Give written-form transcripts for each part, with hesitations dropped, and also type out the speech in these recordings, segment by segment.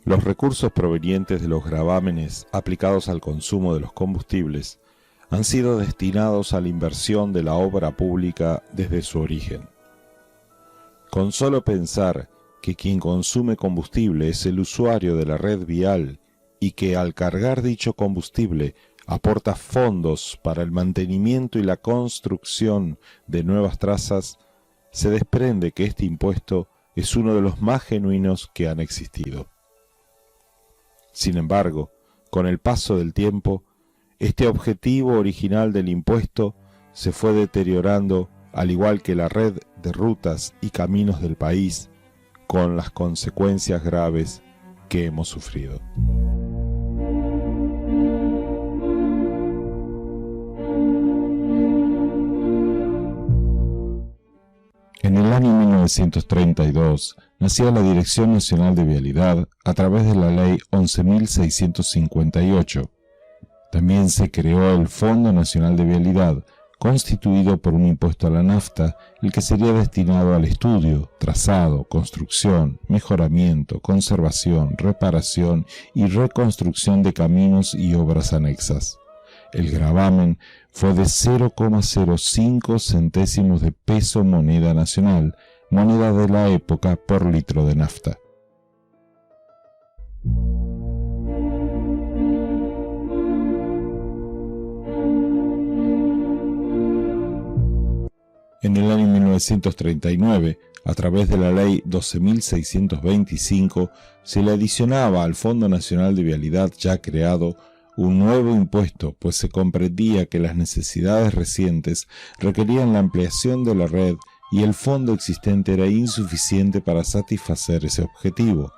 Los recursos provenientes de los gravámenes aplicados al consumo de los combustibles han sido destinados a la inversión de la obra pública desde su origen. Con solo pensar que quien consume combustible es el usuario de la red vial y que al cargar dicho combustible aporta fondos para el mantenimiento y la construcción de nuevas trazas, se desprende que este impuesto es uno de los más genuinos que han existido. Sin embargo, con el paso del tiempo, este objetivo original del impuesto se fue deteriorando, al igual que la red de rutas y caminos del país, con las consecuencias graves que hemos sufrido. En el año 1932 nacía la Dirección Nacional de Vialidad a través de la Ley 11.658. También se creó el Fondo Nacional de Vialidad, constituido por un impuesto a la nafta, el que sería destinado al estudio, trazado, construcción, mejoramiento, conservación, reparación y reconstrucción de caminos y obras anexas. El gravamen fue de 0,05 centésimos de peso moneda nacional, moneda de la época por litro de nafta. En el año 1939, a través de la Ley 12.625, se le adicionaba al Fondo Nacional de Vialidad ya creado un nuevo impuesto, pues se comprendía que las necesidades recientes requerían la ampliación de la red y el fondo existente era insuficiente para satisfacer ese objetivo.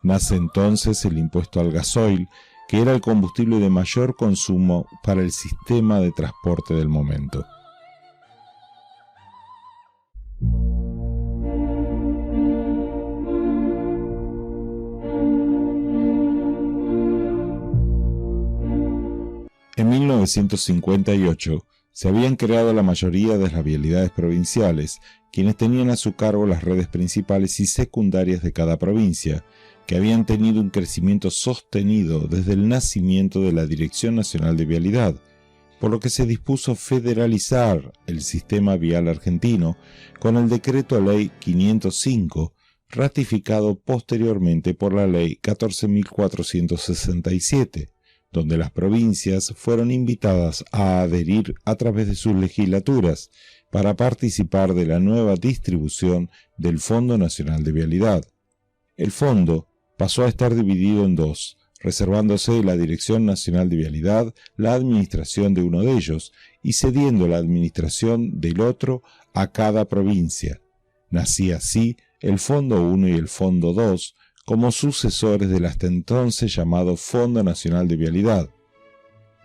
Nace entonces el impuesto al gasoil, que era el combustible de mayor consumo para el sistema de transporte del momento. En 1958 se habían creado la mayoría de las vialidades provinciales, quienes tenían a su cargo las redes principales y secundarias de cada provincia, que habían tenido un crecimiento sostenido desde el nacimiento de la Dirección Nacional de Vialidad, por lo que se dispuso federalizar el sistema vial argentino con el Decreto Ley 505, ratificado posteriormente por la Ley 14.467, donde las provincias fueron invitadas a adherir a través de sus legislaturas para participar de la nueva distribución del Fondo Nacional de Vialidad. El fondo pasó a estar dividido en dos, reservándose de la Dirección Nacional de Vialidad la administración de uno de ellos y cediendo la administración del otro a cada provincia. Nacía así el Fondo 1 y el Fondo 2, como sucesores del hasta entonces llamado Fondo Nacional de Vialidad.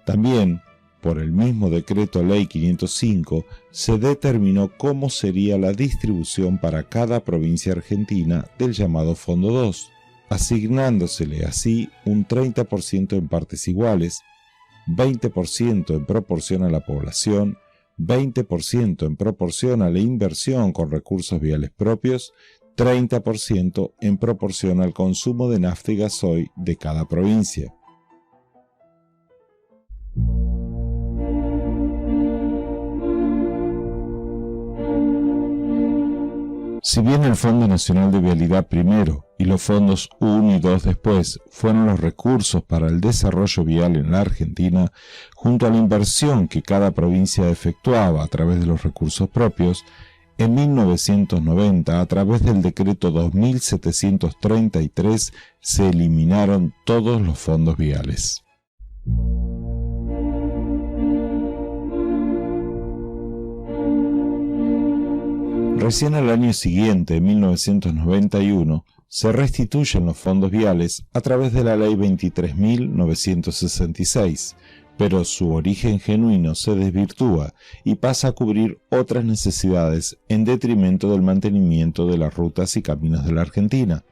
También, por el mismo Decreto Ley 505, se determinó cómo sería la distribución para cada provincia argentina del llamado Fondo 2, asignándosele así un 30% en partes iguales, 20% en proporción a la población, 20% en proporción a la inversión con recursos viales propios, 30% en proporción al consumo de nafta y gasoil de cada provincia. Si bien el Fondo Nacional de Vialidad primero y los fondos 1 y 2 después fueron los recursos para el desarrollo vial en la Argentina, junto a la inversión que cada provincia efectuaba a través de los recursos propios, en 1990, a través del Decreto 2733, se eliminaron todos los fondos viales. Recién al año siguiente, en 1991, se restituyen los fondos viales a través de la Ley 23.966, pero su origen genuino se desvirtúa y pasa a cubrir otras necesidades en detrimento del mantenimiento de las rutas y caminos de la Argentina.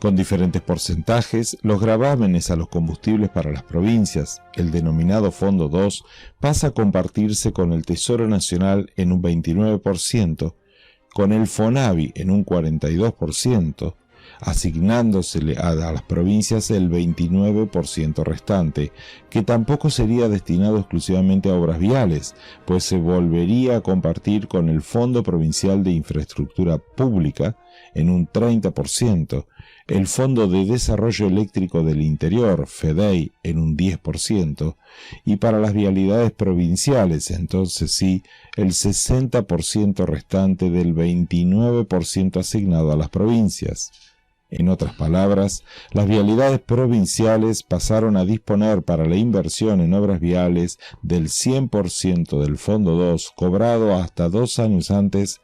Con diferentes porcentajes, los gravámenes a los combustibles para las provincias, el denominado Fondo 2, pasa a compartirse con el Tesoro Nacional en un 29%, con el FONAVI en un 42%, asignándosele a las provincias el 29% restante, que tampoco sería destinado exclusivamente a obras viales, pues se volvería a compartir con el Fondo Provincial de Infraestructura Pública en un 30%, el Fondo de Desarrollo Eléctrico del Interior, FEDEI, en un 10%, y para las vialidades provinciales, entonces sí, el 60% restante del 29% asignado a las provincias. En otras palabras, las vialidades provinciales pasaron a disponer para la inversión en obras viales del 100% del Fondo 2, cobrado hasta 2 años antes,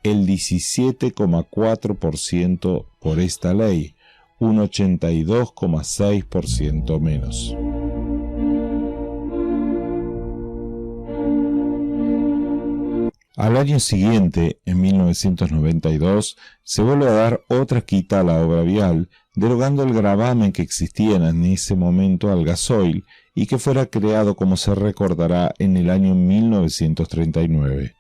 el 17,4% por esta ley, un 82,6% menos. Al año siguiente, en 1992, se vuelve a dar otra quita a la obra vial, derogando el gravamen que existía en ese momento al gasoil y que fuera creado, como se recordará, en el año 1939.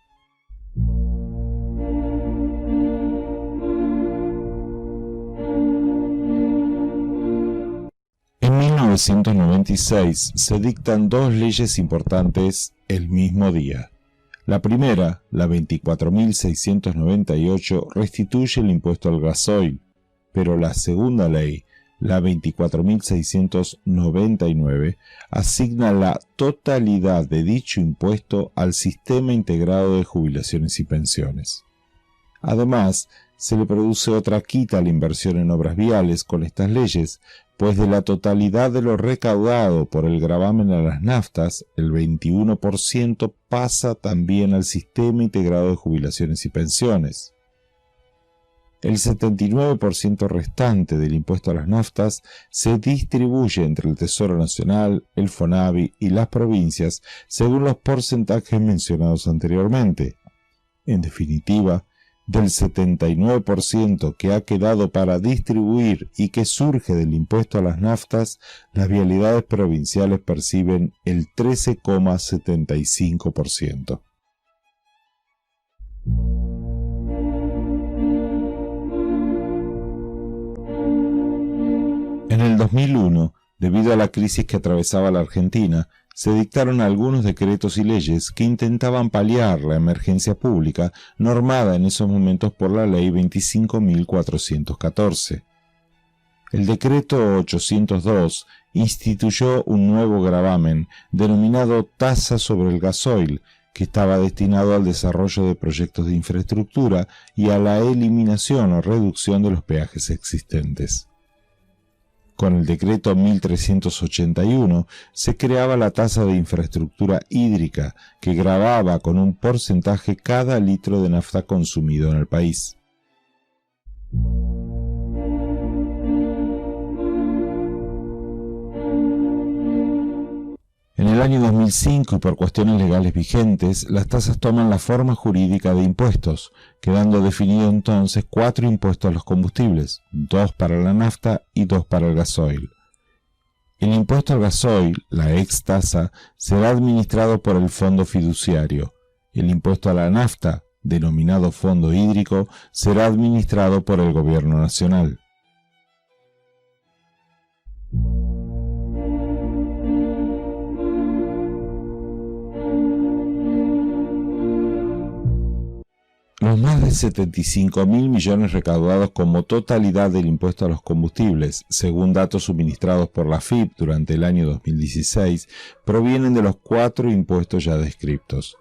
En 1996 se dictan dos leyes importantes el mismo día. La primera, la 24.698, restituye el impuesto al gasoil, pero la segunda ley, la 24.699, asigna la totalidad de dicho impuesto al Sistema Integrado de Jubilaciones y Pensiones. Además, se le produce otra quita a la inversión en obras viales con estas leyes, pues de la totalidad de lo recaudado por el gravamen a las naftas, el 21% pasa también al Sistema Integrado de Jubilaciones y Pensiones. El 79% restante del impuesto a las naftas se distribuye entre el Tesoro Nacional, el FONAVI y las provincias según los porcentajes mencionados anteriormente. En definitiva, del 79% que ha quedado para distribuir y que surge del impuesto a las naftas, las vialidades provinciales perciben el 13,75%. En el 2001, debido a la crisis que atravesaba la Argentina, se dictaron algunos decretos y leyes que intentaban paliar la emergencia pública normada en esos momentos por la Ley 25.414. El decreto 802 instituyó un nuevo gravamen denominado tasa sobre el gasoil, que estaba destinado al desarrollo de proyectos de infraestructura y a la eliminación o reducción de los peajes existentes. Con el decreto 1381 se creaba la tasa de infraestructura hídrica, que gravaba con un porcentaje cada litro de nafta consumido en el país. En el año 2005, y por cuestiones legales vigentes, las tasas toman la forma jurídica de impuestos, quedando definido entonces 4 impuestos a los combustibles, 2 para la nafta y 2 para el gasoil. El impuesto al gasoil, la ex tasa, será administrado por el fondo fiduciario. El impuesto a la nafta, denominado fondo hídrico, será administrado por el gobierno nacional. Los más de 75.000 millones recaudados como totalidad del impuesto a los combustibles, según datos suministrados por la AFIP durante el año 2016, provienen de los 4 impuestos ya descritos.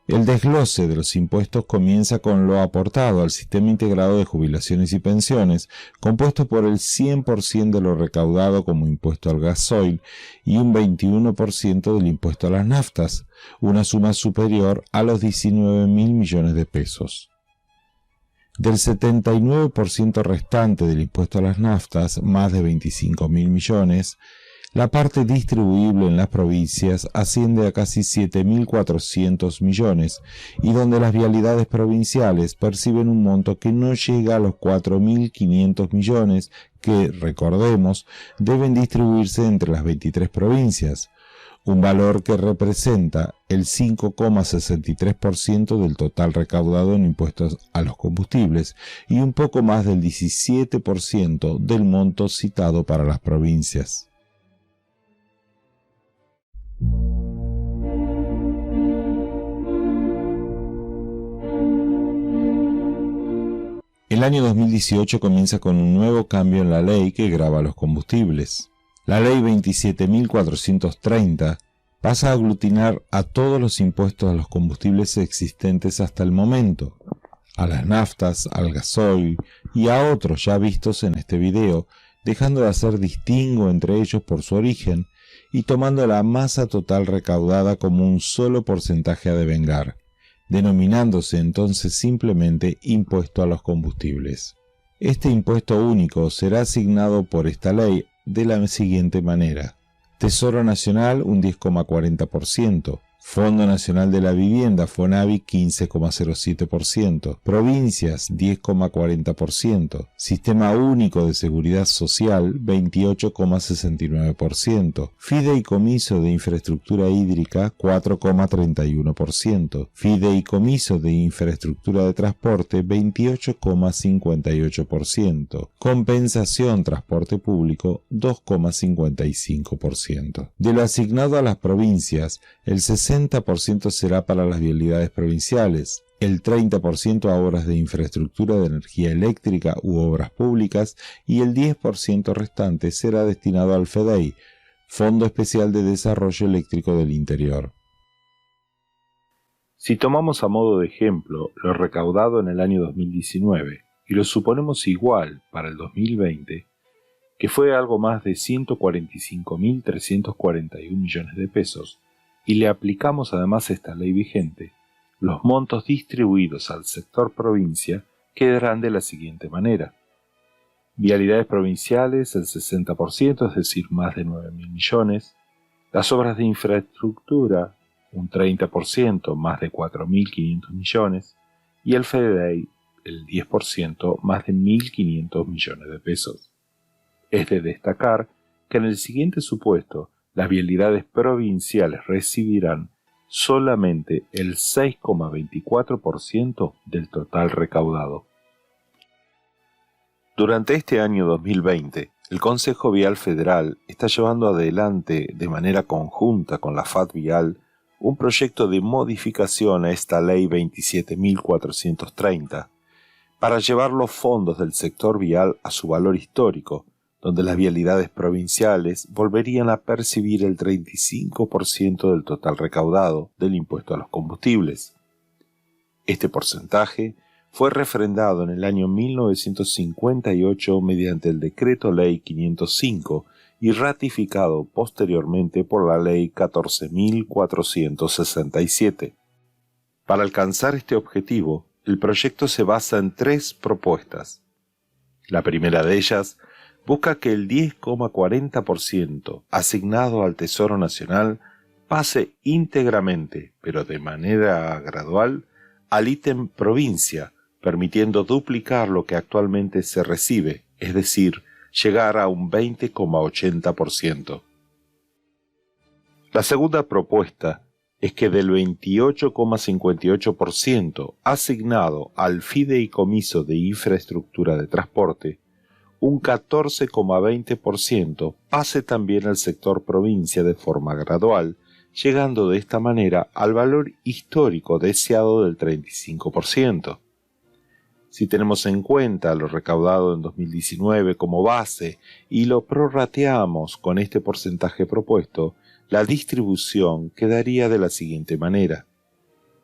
El desglose de los impuestos comienza con lo aportado al Sistema Integrado de Jubilaciones y Pensiones, compuesto por el 100% de lo recaudado como impuesto al gasoil y un 21% del impuesto a las naftas, una suma superior a los 19.000 millones de pesos. Del 79% restante del impuesto a las naftas, más de 25.000 millones, la parte distribuible en las provincias asciende a casi 7.400 millones y donde las vialidades provinciales perciben un monto que no llega a los 4.500 millones que, recordemos, deben distribuirse entre las 23 provincias, un valor que representa el 5,63% del total recaudado en impuestos a los combustibles y un poco más del 17% del monto citado para las provincias. El año 2018 comienza con un nuevo cambio en la ley que grava los combustibles. La ley 27.430 pasa a aglutinar a todos los impuestos a los combustibles existentes hasta el momento, a las naftas, al gasoil y a otros ya vistos en este video, dejando de hacer distingo entre ellos por su origen y tomando la masa total recaudada como un solo porcentaje a devengar, denominándose entonces simplemente impuesto a los combustibles. Este impuesto único será asignado por esta ley de la siguiente manera: Tesoro Nacional un 10,40%, Fondo Nacional de la Vivienda FONAVI 15,07%, Provincias 10,40%, Sistema Único de Seguridad Social 28,69%, Fideicomiso de Infraestructura Hídrica 4,31%, Fideicomiso de Infraestructura de Transporte 28,58%, Compensación Transporte Público 2,55%. De lo asignado a las provincias, el 60% será para las vialidades provinciales, el 30% a obras de infraestructura de energía eléctrica u obras públicas y el 10% restante será destinado al FEDEI, Fondo Especial de Desarrollo Eléctrico del Interior. Si tomamos a modo de ejemplo lo recaudado en el año 2019 y lo suponemos igual para el 2020, que fue algo más de 145.341 millones de pesos, y le aplicamos además esta ley vigente, los montos distribuidos al sector provincia quedarán de la siguiente manera. Vialidades provinciales el 60%, es decir, más de 9.000 millones. Las obras de infraestructura un 30%, más de 4.500 millones. Y el FEDEI el 10%, más de 1.500 millones de pesos. Es de destacar que en el siguiente supuesto, las vialidades provinciales recibirán solamente el 6,24% del total recaudado. Durante este año 2020, el Consejo Vial Federal está llevando adelante de manera conjunta con la FAT Vial un proyecto de modificación a esta Ley 27.430 para llevar los fondos del sector vial a su valor histórico, donde las vialidades provinciales volverían a percibir el 35% del total recaudado del impuesto a los combustibles. Este porcentaje fue refrendado en el año 1958 mediante el Decreto Ley 505 y ratificado posteriormente por la Ley 14.467. Para alcanzar este objetivo, el proyecto se basa en 3 propuestas. La primera de ellas busca que el 10,40% asignado al Tesoro Nacional pase íntegramente, pero de manera gradual, al ítem provincia, permitiendo duplicar lo que actualmente se recibe, es decir, llegar a un 20,80%. La segunda propuesta es que del 28,58% asignado al Fideicomiso de Infraestructura de Transporte, un 14,20% pase también al sector provincia de forma gradual, llegando de esta manera al valor histórico deseado del 35%. Si tenemos en cuenta lo recaudado en 2019 como base y lo prorrateamos con este porcentaje propuesto, la distribución quedaría de la siguiente manera.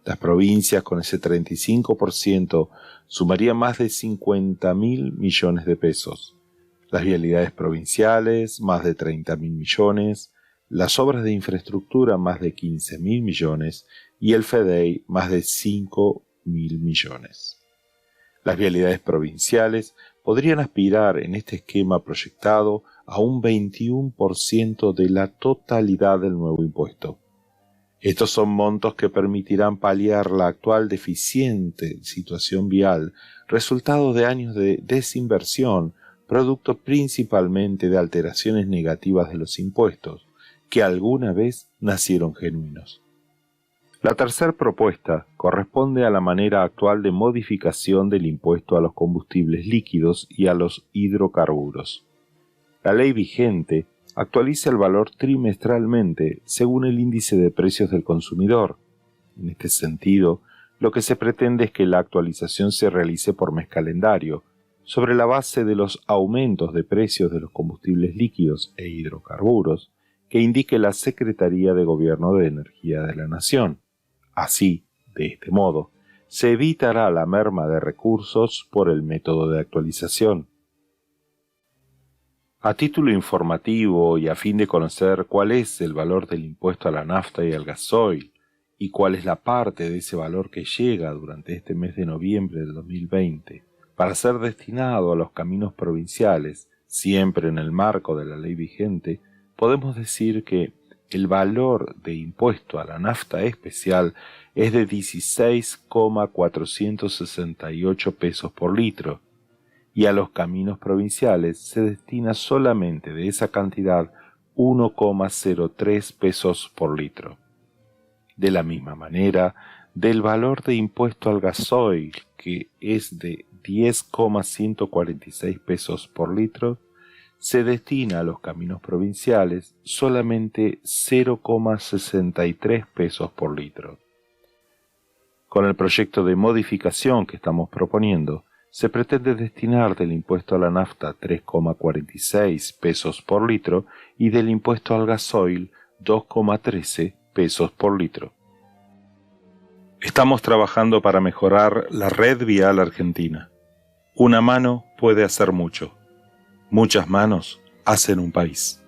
Las provincias con ese 35% sumarían más de 50.000 millones de pesos. Las vialidades provinciales, más de 30.000 millones. Las obras de infraestructura, más de 15.000 millones. Y el FEDEI, más de 5.000 millones. Las vialidades provinciales podrían aspirar en este esquema proyectado a un 21% de la totalidad del nuevo impuesto. Estos son montos que permitirán paliar la actual deficiente situación vial, resultado de años de desinversión, producto principalmente de alteraciones negativas de los impuestos, que alguna vez nacieron genuinos. La tercera propuesta corresponde a la manera actual de modificación del impuesto a los combustibles líquidos y a los hidrocarburos. La ley vigente actualiza el valor trimestralmente según el índice de precios del consumidor. En este sentido, lo que se pretende es que la actualización se realice por mes calendario, sobre la base de los aumentos de precios de los combustibles líquidos e hidrocarburos que indique la Secretaría de Gobierno de Energía de la Nación. Así, de este modo, se evitará la merma de recursos por el método de actualización. A título informativo y a fin de conocer cuál es el valor del impuesto a la nafta y al gasoil y cuál es la parte de ese valor que llega durante este mes de noviembre del 2020 para ser destinado a los caminos provinciales, siempre en el marco de la ley vigente, podemos decir que el valor de impuesto a la nafta especial es de 16,468 pesos por litro, y a los caminos provinciales se destina solamente de esa cantidad 1,03 pesos por litro. De la misma manera, del valor de impuesto al gasoil, que es de 10,146 pesos por litro, se destina a los caminos provinciales solamente 0,63 pesos por litro. Con el proyecto de modificación que estamos proponiendo, se pretende destinar del impuesto a la nafta 3,46 pesos por litro y del impuesto al gasoil 2,13 pesos por litro. Estamos trabajando para mejorar la red vial argentina. Una mano puede hacer mucho. Muchas manos hacen un país.